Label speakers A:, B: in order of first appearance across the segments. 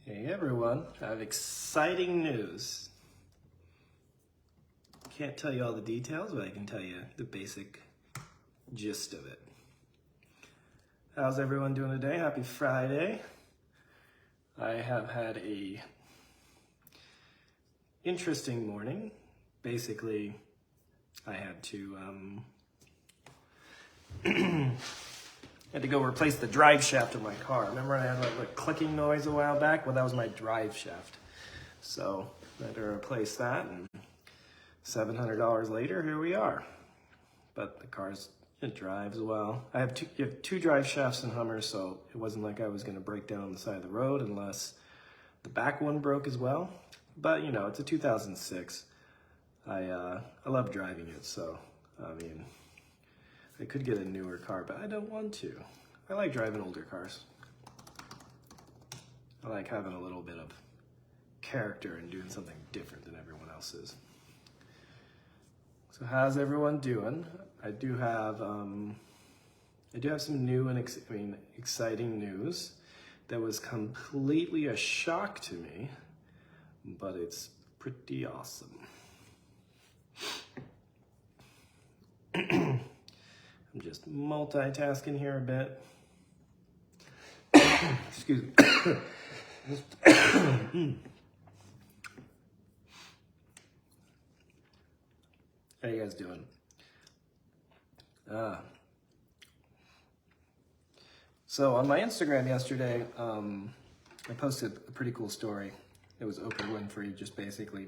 A: Hey everyone, I have exciting news. Can't tell you all the details, but I can tell you the basic gist of it. How's everyone doing today? Happy Friday. I have had a interesting morning. Basically, I had to go replace the drive shaft of my car. Remember I had a clicking noise a while back? Well, that was my drive shaft. So I had to replace that, and $700 later, here we are. But it drives well. You have two drive shafts in Hummer, so it wasn't like I was gonna break down on the side of the road unless the back one broke as well. But you know, it's a 2006. I love driving it, so I mean, I could get a newer car, but I don't want to. I like driving older cars. I like having a little bit of character and doing something different than everyone else is. So how's everyone doing? I do have some new and exciting news that was completely a shock to me, but it's pretty awesome. I'm just multitasking here a bit. Excuse me. How you guys doing? So on my Instagram yesterday, I posted a pretty cool story. It was Oprah Winfrey just basically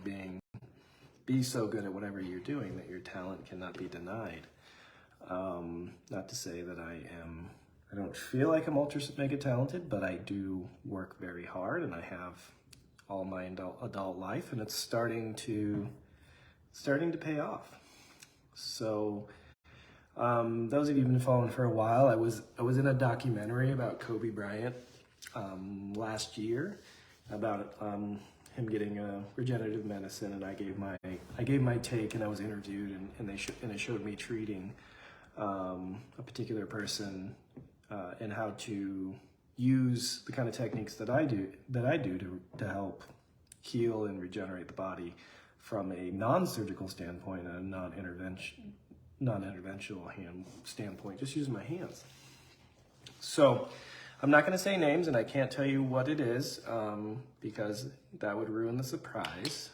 A: be so good at whatever you're doing that your talent cannot be denied. Not to say that I don't feel like I'm ultra mega talented, but I do work very hard, and I have all my adult life, and it's starting to pay off. So those of you who've been following for a while, I was in a documentary about Kobe Bryant last year about him getting regenerative medicine, and I gave my take, and I was interviewed, and it showed me treating a particular person and how to use the kind of techniques that I do to help heal and regenerate the body from a non-surgical standpoint and a non-interventional standpoint, just using my hands. So I'm not going to say names, and I can't tell you what it is because that would ruin the surprise.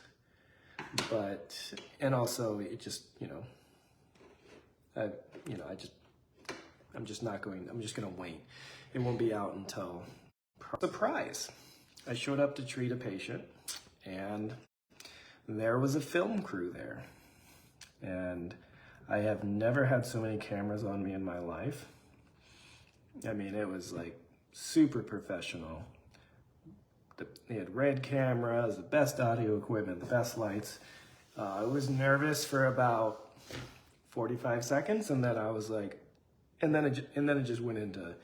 A: And also it just, I'm just going to wait. It won't be out until surprise. I showed up to treat a patient, and there was a film crew there. And I have never had so many cameras on me in my life. I mean, it was like super professional. They had red cameras, the best audio equipment, the best lights. I was nervous for about 45 seconds, and then I was like, and then it just went into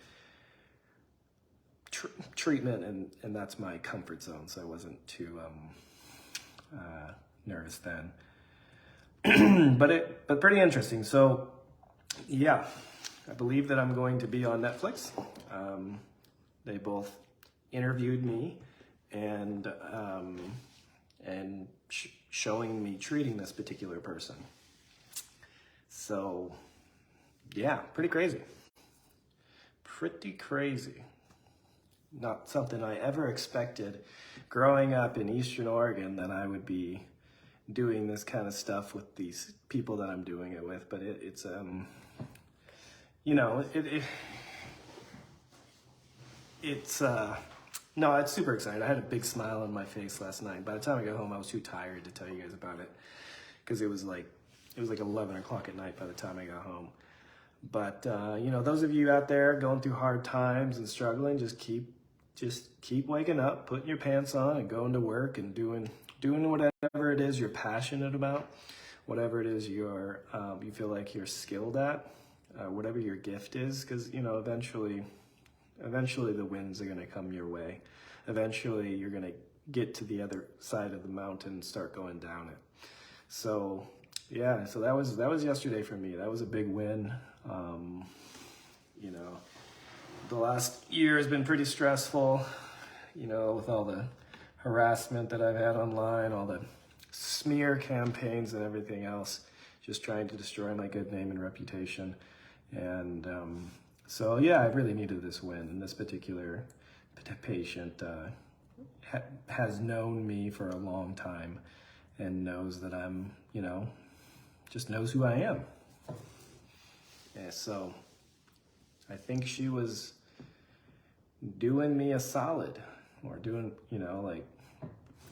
A: treatment, and that's my comfort zone, so I wasn't too nervous then. but pretty interesting. So yeah, I believe that I'm going to be on Netflix. They both interviewed me and showing me treating this particular person. So yeah, pretty crazy. Not something I ever expected growing up in Eastern Oregon that I would be doing this kind of stuff with these people that I'm doing it with, but it's super exciting. I had a big smile on my face last night. By the time I got home, I was too tired to tell you guys about it because it was like 11 o'clock at night by the time I got home. But those of you out there going through hard times and struggling, just keep waking up, putting your pants on, and going to work and doing whatever it is you're passionate about, whatever it is you feel like you're skilled at, whatever your gift is, because eventually the winds are going to come your way. Eventually you're going to get to the other side of the mountain and start going down it. So yeah, so that was yesterday for me. That was a big win. The last year has been pretty stressful. you know, with all the harassment that I've had online, all the smear campaigns and everything else, just trying to destroy my good name and reputation. And so, yeah, I really needed this win. And this particular patient has known me for a long time and knows that I'm, you know, just knows who I am. Yeah, so I think she was doing me a solid, or doing, you know, like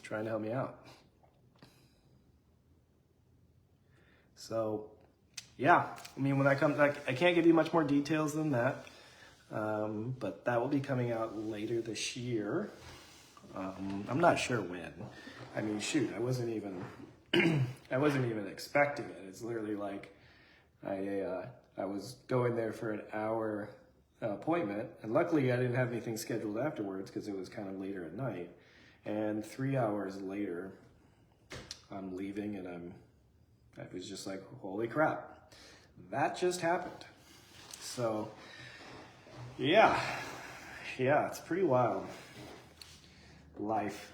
A: trying to help me out. So, yeah, I mean, when that comes, I can't give you much more details than that, but that will be coming out later this year. I'm not sure when. I mean, shoot, I wasn't even expecting it. It's literally like I was going there for an hour appointment, and luckily I didn't have anything scheduled afterwards because it was kind of later at night. And 3 hours later, I'm leaving, and I was just like, holy crap, that just happened. So, yeah, it's pretty wild. Life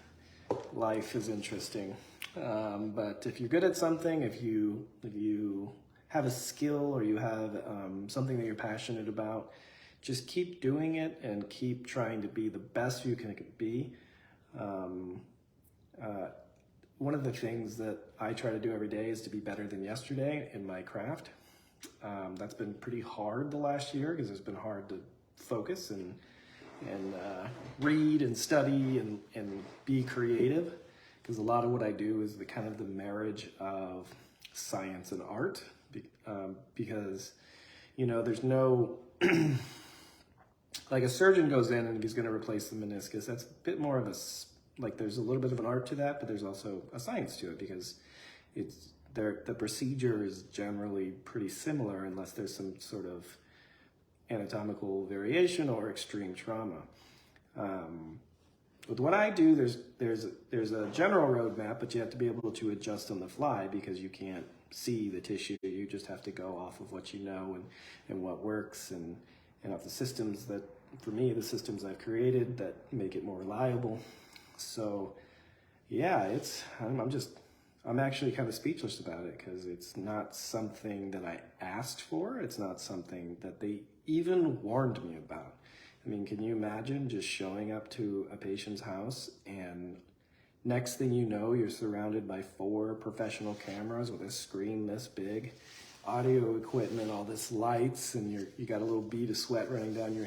A: is interesting. But if you're good at something, if you have a skill, or you have something that you're passionate about, just keep doing it and keep trying to be the best you can be. One of the things that I try to do every day is to be better than yesterday in my craft. That's been pretty hard the last year because it's been hard to focus and read and study and be creative, because a lot of what I do is the kind of the marriage of science and art, because, you know, there's no like a surgeon goes in and he's going to replace the meniscus. That's a bit more of a, like, there's a little bit of an art to that, but there's also a science to it, because the procedure is generally pretty similar unless there's some sort of anatomical variation or extreme trauma. With what I do, there's a general roadmap, but you have to be able to adjust on the fly because you can't see the tissue. You just have to go off of what you know and what works, and of the systems that, for me, the systems I've created that make it more reliable. So, yeah, I'm actually kind of speechless about it, because it's not something that I asked for. It's not something that they even warned me about. I mean, can you imagine just showing up to a patient's house, and next thing you know, you're surrounded by 4 professional cameras with a screen this big, audio equipment, all this lights, and you got a little bead of sweat running down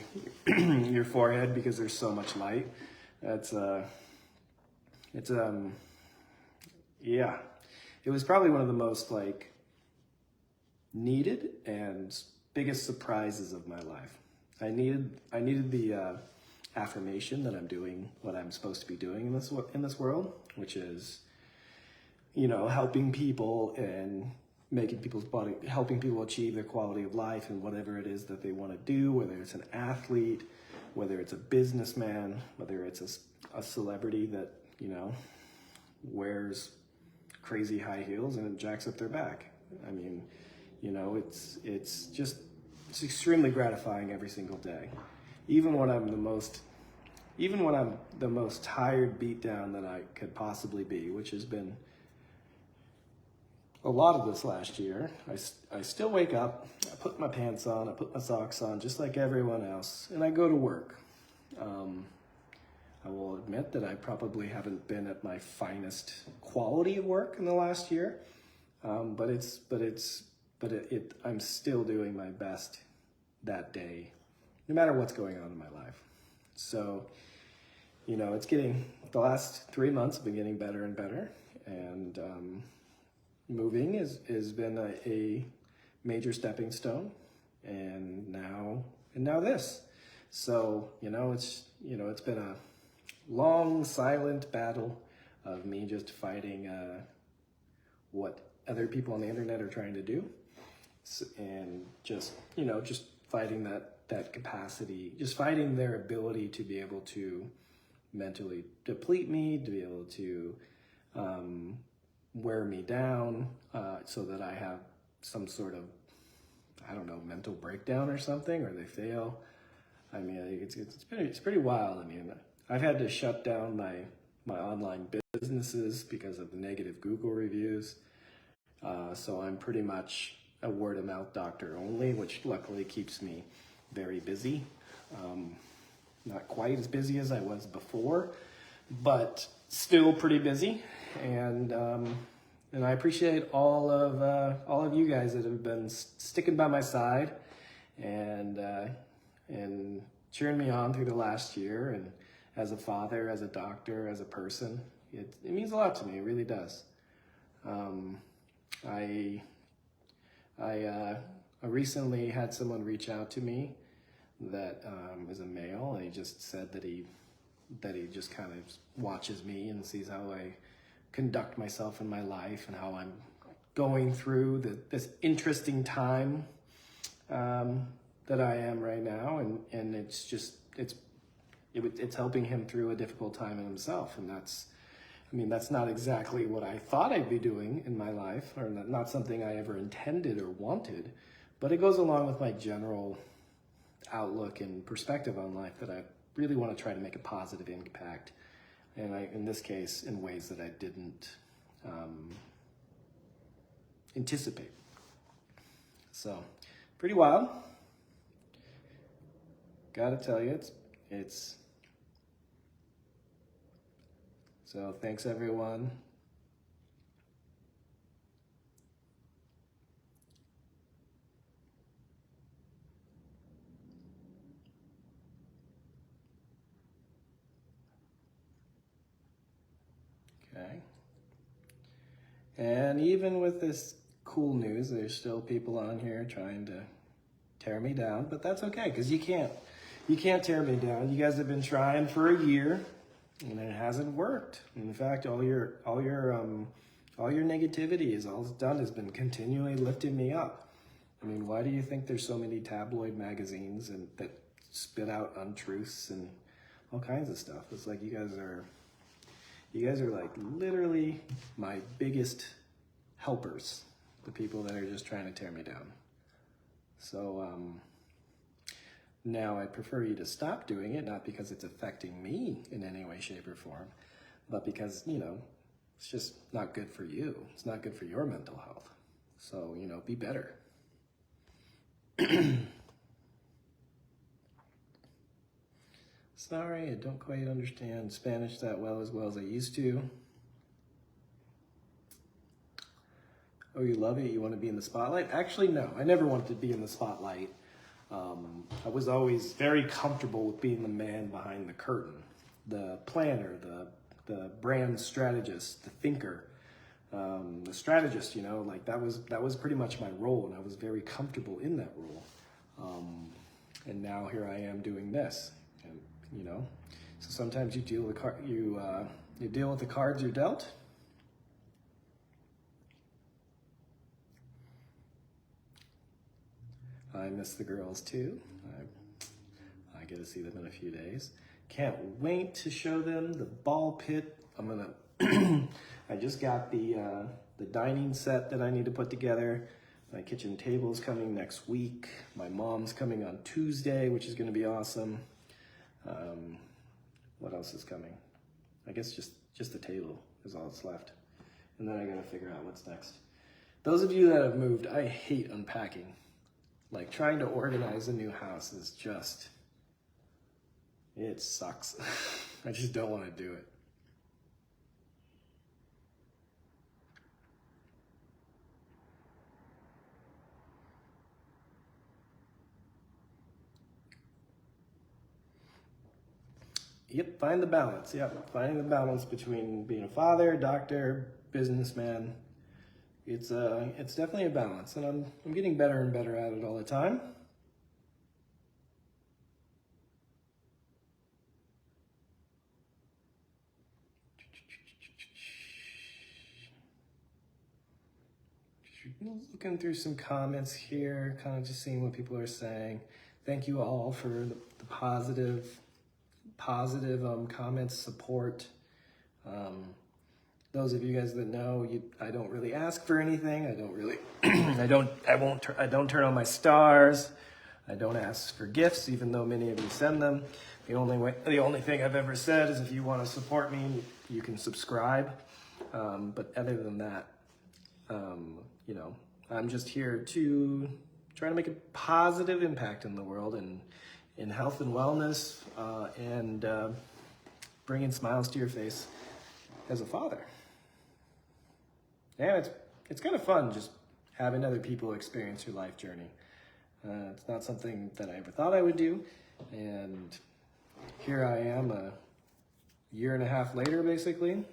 A: your forehead because there's so much light. Yeah, it was probably one of the most like needed and biggest surprises of my life. I needed the affirmation that I'm doing what I'm supposed to be doing in this world, which is, you know, helping people and helping people achieve their quality of life and whatever it is that they want to do, whether it's an athlete, whether it's a businessman, whether it's a celebrity that, you know, wears crazy high heels and it jacks up their back. I mean, you know, it's extremely gratifying every single day. Even when I'm the most tired, beat down that I could possibly be, which has been a lot of this last year, I still wake up, I put my pants on, I put my socks on, just like everyone else, and I go to work. I will admit that I probably haven't been at my finest quality of work in the last year, but I'm still doing my best that day, no matter what's going on in my life. So, you know, the last 3 months have been getting better and better, and moving has been a major stepping stone, and now this. So, you know, it's been a long, silent battle of me just fighting what other people on the internet are trying to do, and just fighting that capacity, just fighting their ability to be able to mentally deplete me, to be able to wear me down, so that I have some sort of, I don't know, mental breakdown or something, or they fail. I mean, it's pretty wild. I mean, I've had to shut down my online businesses because of the negative Google reviews. So I'm pretty much a word of mouth doctor only, which luckily keeps me very busy. Not quite as busy as I was before, but still pretty busy. And I appreciate all of you guys that have been sticking by my side and cheering me on through the last year. And as a father, as a doctor, as a person, it means a lot to me. It really does. I recently had someone reach out to me that is a male, and he just said that he just kind of watches me and sees how I conduct myself in my life and how I'm going through this interesting time that I am right now, and it's helping him through a difficult time in himself, and that's not exactly what I thought I'd be doing in my life, or not something I ever intended or wanted, but it goes along with my general outlook and perspective on life that I really want to try to make a positive impact, and in this case, in ways that I didn't anticipate. So, pretty wild. Gotta tell you, it's so thanks everyone. Okay. And even with this cool news, there's still people on here trying to tear me down, but that's okay, because you can't tear me down. You guys have been trying for a year, and it hasn't worked. In fact, all your negativity is all it's done has been continually lifting me up. I mean, why do you think there's so many tabloid magazines and that spit out untruths and all kinds of stuff? It's like you guys are like literally my biggest helpers, the people that are just trying to tear me down. So now I prefer you to stop doing it, not because it's affecting me in any way, shape, or form, but because, it's just not good for you. It's not good for your mental health. So, be better. Sorry, I don't quite understand Spanish that well as I used to. Oh, you love it? You want to be in the spotlight? Actually, no. I never wanted to be in the spotlight. I was always very comfortable with being the man behind the curtain, the planner, the brand strategist, the thinker, the strategist. That was pretty much my role, and I was very comfortable in that role. And now here I am doing this, and so sometimes you deal with you deal with the cards you're dealt. I miss the girls too. I get to see them in a few days. Can't wait to show them the ball pit. I just got the dining set that I need to put together. My kitchen table's coming next week. My mom's coming on Tuesday, which is gonna be awesome. What else is coming? I guess just the table is all that's left. And then I gotta figure out what's next. Those of you that have moved, I hate unpacking. Like trying to organize a new house is just, it sucks. I just don't want to do it. Yep, find the balance. Yep, finding the balance between being a father, doctor, businessman. It's definitely a balance, and I'm getting better and better at it all the time. Looking through some comments here, kind of just seeing what people are saying. Thank you all for the positive comments, support. Those of you guys that know, I don't really ask for anything. I don't really, I don't turn on my stars. I don't ask for gifts, even though many of you send them. The only thing I've ever said is if you want to support me, you can subscribe. But other than that, you know, I'm just here to try to make a positive impact in the world and in health and wellness, and bringing smiles to your face as a father. And it's kind of fun just having other people experience your life journey. It's not something that I ever thought I would do, and here I am a year and a half later, basically,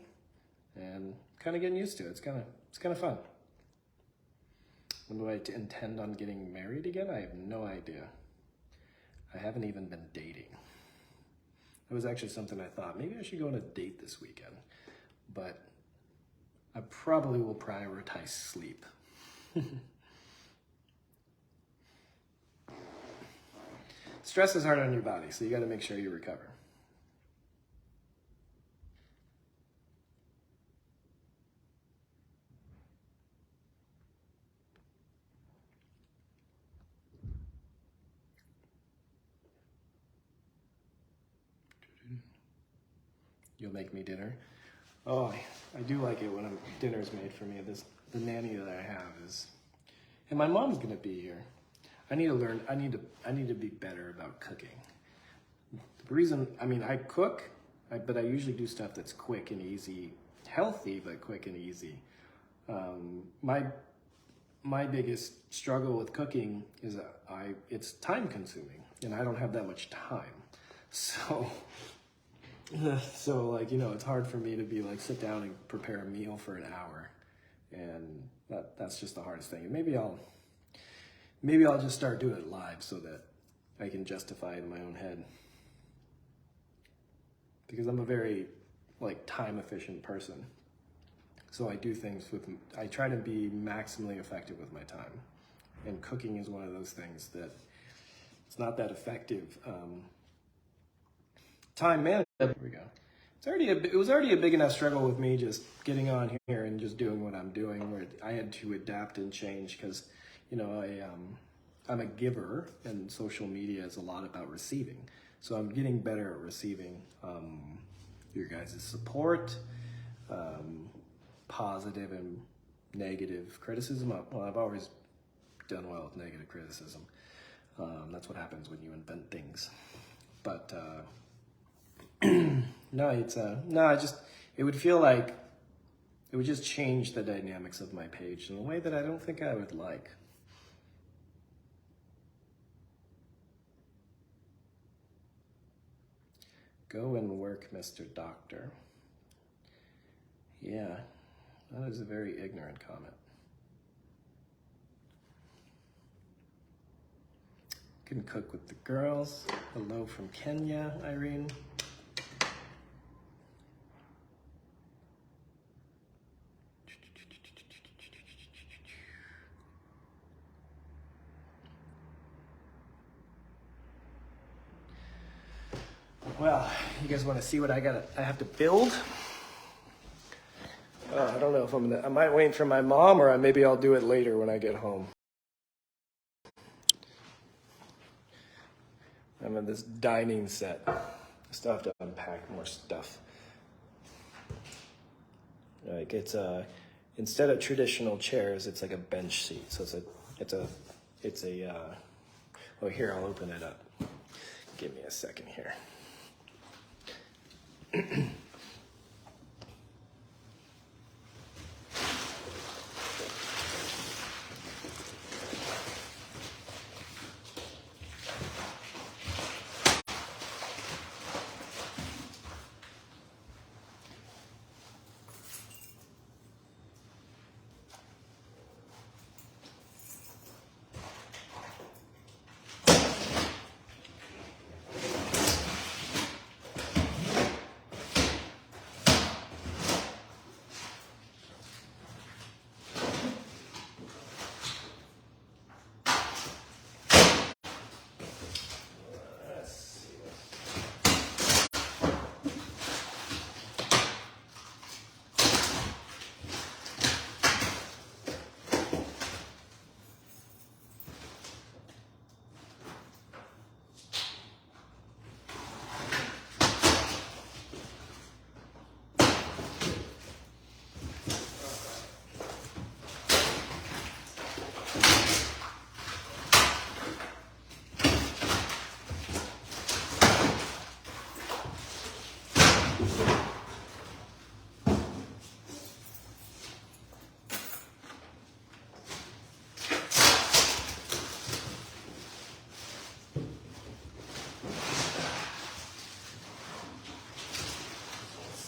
A: and kind of getting used to it. It's kind of fun. When do I intend on getting married again? I have no idea. I haven't even been dating. It was actually something I thought, maybe I should go on a date this weekend, but I probably will prioritize sleep. Stress is hard on your body, so you got to make sure you recover. You'll make me dinner. Oh, I do like it when dinner's made for me. The nanny that I have is, and my mom's gonna be here. I need to learn. I need to be better about cooking. The reason, I mean, I cook, but I usually do stuff that's quick and easy, healthy but quick and easy. My biggest struggle with cooking is it's time consuming, and I don't have that much time. So like, you know, it's hard for me to be like sit down and prepare a meal for an hour, and that's just the hardest thing. And maybe I'll just start doing it live so that I can justify it in my own head. Because I'm a very like time efficient person. So I do things I try to be maximally effective with my time. And cooking is one of those things that it's not that effective. Time management, there we go. It was already a big enough struggle with me just getting on here and just doing what I'm doing, where I had to adapt and change because, you know, I'm a giver, and social media is a lot about receiving. So I'm getting better at receiving your guys' support, positive and negative criticism. Well, I've always done well with negative criticism. That's what happens when you invent things. But it would feel like it would just change the dynamics of my page in a way that I don't think I would like. Go and work, Mr. Doctor. Yeah, that is a very ignorant comment. Can cook with the girls. Hello from Kenya, Irene. Well, you guys want to see what I have to build? I don't know if I might wait for my mom, or maybe I'll do it later when I get home. I'm in this dining set. I still have to unpack more stuff. Like instead of traditional chairs, it's like a bench seat. So oh, here, I'll open it up. Give me a second here.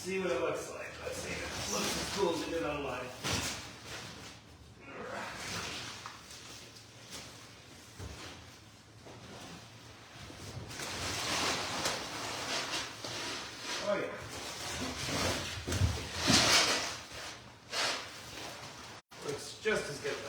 A: See what it looks like. Let's see if it looks as cool as it did online. Oh yeah. Looks just as good that way.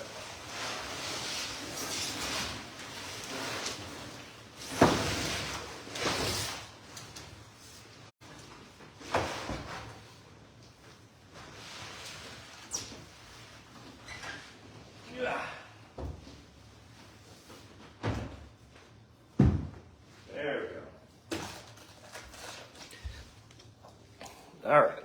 A: There we go. All right.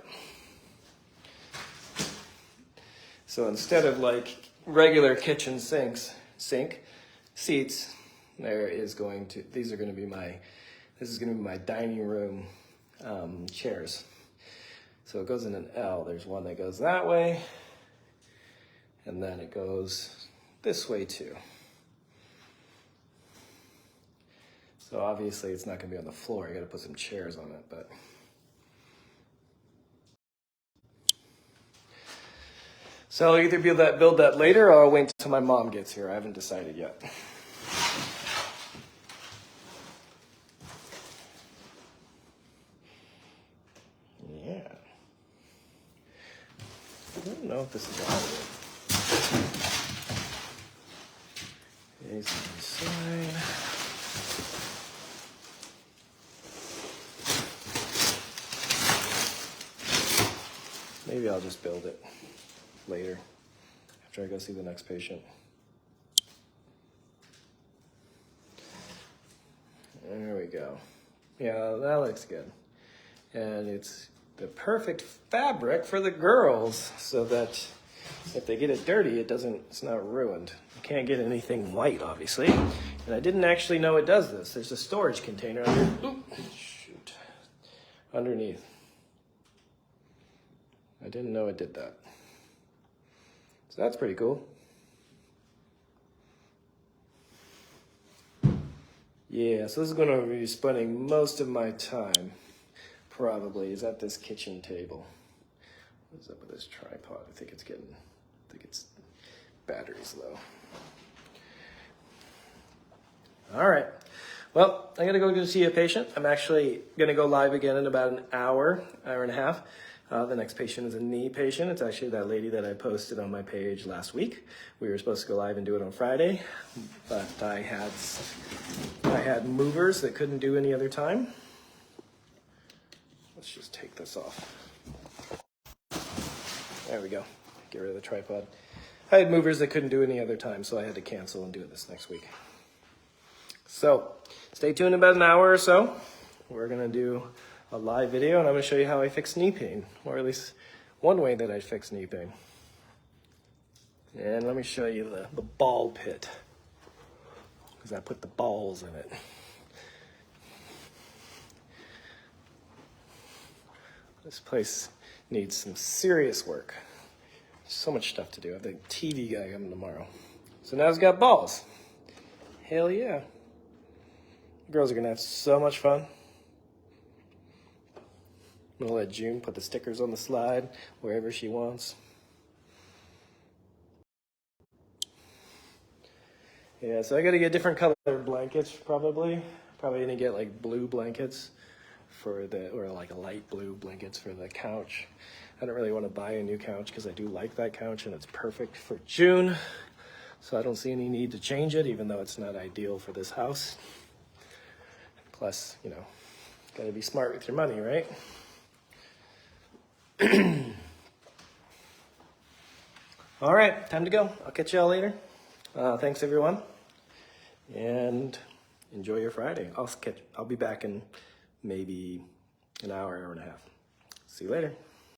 A: So instead of like regular kitchen seats, these is going to be my dining room chairs. So it goes in an L. There's one that goes that way, and then it goes this way too. So obviously it's not gonna be on the floor. I gotta put some chairs on it, but. So I'll either build that later or I'll wait until my mom gets here. I haven't decided yet. Yeah. I don't know if this is all of it. Here's the side. Maybe I'll just build it later after I go see the next patient. There we go. Yeah, that looks good. And it's the perfect fabric for the girls so that if they get it dirty, it's not ruined. You can't get anything white, obviously. And I didn't actually know it does this. There's a storage container underneath. I didn't know it did that. So that's pretty cool. Yeah, so this is gonna be spending most of my time, probably, is at this kitchen table. What's up with this tripod? I think it's battery's low. All right, well, I'm gonna go see a patient. I'm actually gonna go live again in about an hour and a half. The next patient is a knee patient. It's actually that lady that I posted on my page last week. We were supposed to go live and do it on Friday, but I had movers that couldn't do any other time. Let's just take this off. There we go. Get rid of the tripod. I had movers that couldn't do any other time, so I had to cancel and do it this next week. So stay tuned about an hour or so. We're gonna do a live video, and I'm going to show you how I fix knee pain, or at least one way that I fix knee pain. And let me show you the ball pit, because I put the balls in it. This place needs some serious work. So much stuff to do. I have the TV guy coming tomorrow. So now it's got balls. Hell yeah. The girls are going to have so much fun. I'm gonna let June put the stickers on the slide wherever she wants. Yeah, so I gotta get different colored blankets probably. Probably gonna get like blue blankets or like a light blue blankets for the couch. I don't really want to buy a new couch because I do like that couch and it's perfect for June. So I don't see any need to change it, even though it's not ideal for this house. Plus, you know, gotta be smart with your money, right? All right, time to go. I'll catch y'all later. Thanks everyone, and enjoy your Friday. I'll be back in maybe an hour and a half. See you later.